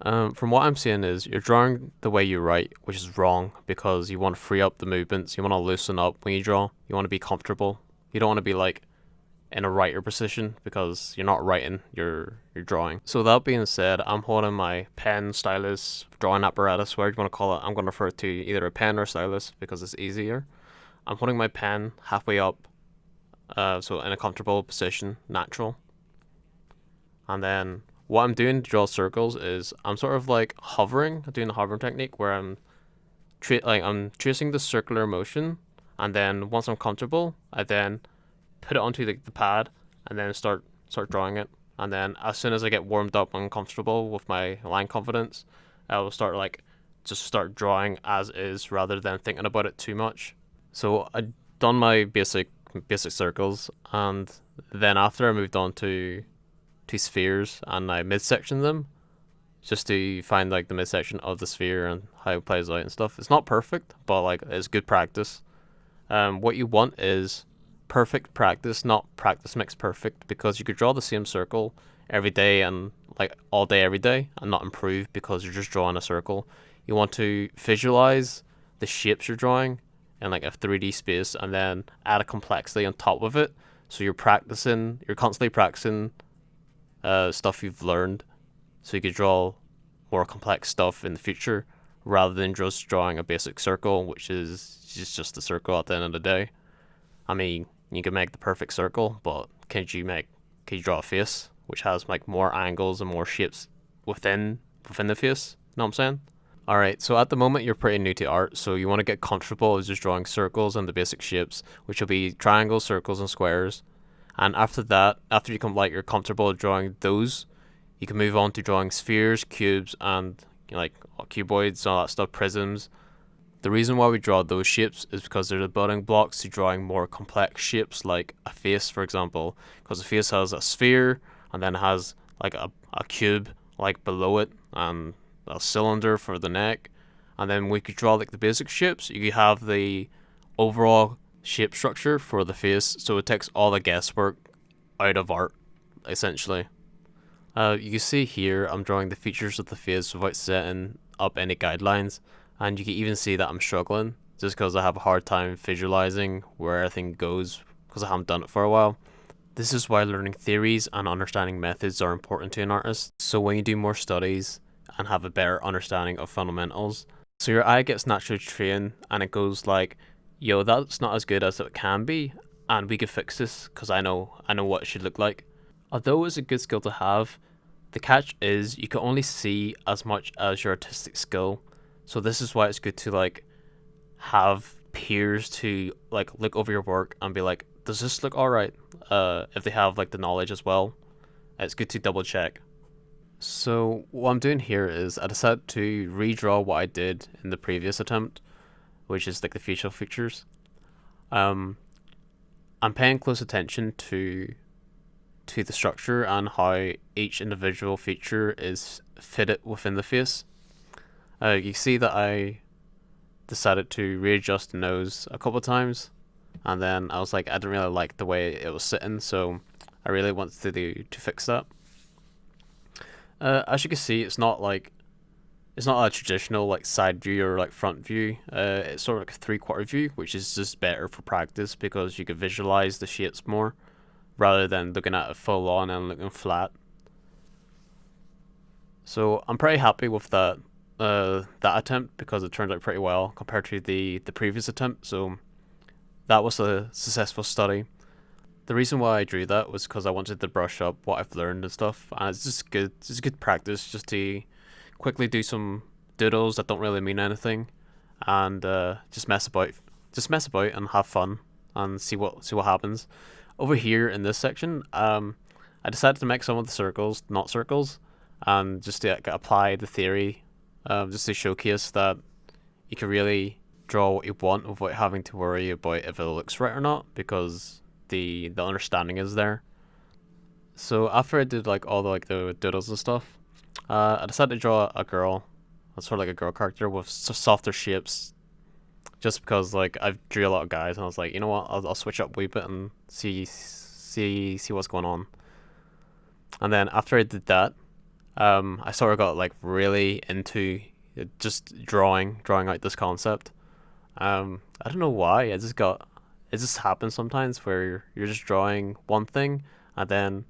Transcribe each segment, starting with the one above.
From what I'm seeing is you're drawing the way you write, which is wrong because you want to free up the movements. You want to loosen up when you draw. You want to be comfortable. You don't want to be like in a writer position because you're not writing, you're drawing. So that being said, I'm holding my pen, stylus, drawing apparatus, whatever you want to call it. I'm going to refer to either a pen or stylus because it's easier. I'm holding my pen halfway up, so in a comfortable position, natural. And then what I'm doing to draw circles is I'm sort of like hovering, doing the hovering technique where I'm tracing the circular motion, and then once I'm comfortable, I then put it onto the pad and then start drawing it. And then as soon as I get warmed up and comfortable with my line confidence, I will start like just start drawing as is rather than thinking about it too much. So I done my basic circles, and then after I moved on to spheres and I midsection them just to find like the midsection of the sphere and how it plays out and stuff. It's not perfect, but like it's good practice. What you want is perfect practice, not practice makes perfect, because you could draw the same circle every day and like all day every day and not improve because you're just drawing a circle. You want to visualize the shapes you're drawing in like a 3D space and then add a complexity on top of it. So you're constantly practicing stuff you've learned so you could draw more complex stuff in the future rather than just drawing a basic circle, which is just a circle at the end of the day. I mean, you can make the perfect circle, but can you draw a face which has like more angles and more shapes within the face? Know what I'm saying? All right, so at the moment you're pretty new to art, so you want to get comfortable with just drawing circles and the basic shapes, which will be triangles, circles, and squares. And after that, after you come like you're comfortable drawing those, you can move on to drawing spheres, cubes, and like cuboids, all that stuff, prisms. The reason why we draw those shapes is because they're the building blocks to drawing more complex shapes, like a face, for example. Because a face has a sphere, and then it has like a cube like below it, and a cylinder for the neck. And then we could draw like the basic shapes. You could have the overall shape structure for the face, so it takes all the guesswork out of art, essentially. You can see here I'm drawing the features of the face without setting up any guidelines, and you can even see that I'm struggling just because I have a hard time visualizing where everything goes because I haven't done it for a while. This is why learning theories and understanding methods are important to an artist. So when you do more studies and have a better understanding of fundamentals, so your eye gets naturally trained and it goes like, yo, that's not as good as it can be, and we could fix this because I know what it should look like. Although it's a good skill to have, the catch is you can only see as much as your artistic skill. So this is why it's good to like have peers to like look over your work and be like, does this look alright? If they have like the knowledge as well, it's good to double check. So what I'm doing here is I decided to redraw what I did in the previous attempt, which is like the facial features. Um, I'm paying close attention to the structure and how each individual feature is fitted within the face. You see that I decided to readjust the nose a couple of times, and then I was like, I didn't really like the way it was sitting, so I really wanted to fix that. As you can see, it's not a traditional like side view or like front view. It's sort of like a 3/4 view, which is just better for practice because you can visualize the shapes more rather than looking at it full on and looking flat. So I'm pretty happy with that attempt because it turned out pretty well compared to the previous attempt. So that was a successful study. The reason why I drew that was because I wanted to brush up what I've learned and stuff, and it's good practice just to quickly do some doodles that don't really mean anything, and just mess about and have fun and see what happens. Over here in this section, I decided to make some of the circles not circles, and just to like, apply the theory, just to showcase that you can really draw what you want without having to worry about if it looks right or not, because the understanding is there. So after I did like all the like the doodles and stuff, I decided to draw a girl, sort of like a girl character with softer shapes, just because like I've drew a lot of guys and I was like, you know what, I'll switch up a wee bit and see what's going on. And then after I did that, I sort of got like really into just drawing out this concept. I don't know why. It just happens sometimes where you're just drawing one thing, and then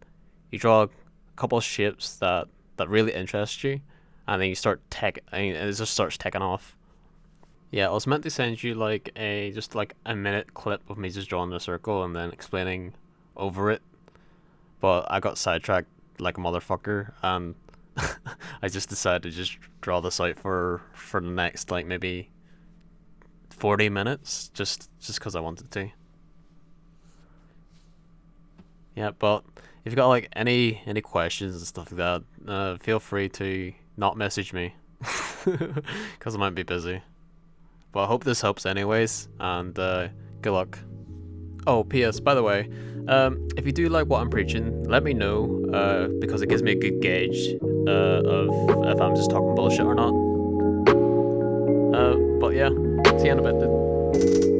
you draw a couple of shapes that really interest you, and then you start tech, and it just starts taking off. Yeah, I was meant to send you like a just like a minute clip of me just drawing a circle and then explaining over it, but I got sidetracked like a motherfucker, and I just decided to just draw this out for the next like maybe 40 minutes, just because I wanted to. Yeah, but if you got like any questions and stuff like that, feel free to not message me, because I might be busy. But I hope this helps anyways, and good luck. Oh, P.S. By the way, if you do like what I'm preaching, let me know, because it gives me a good gauge of if I'm just talking bullshit or not. But yeah, see you in a bit, dude.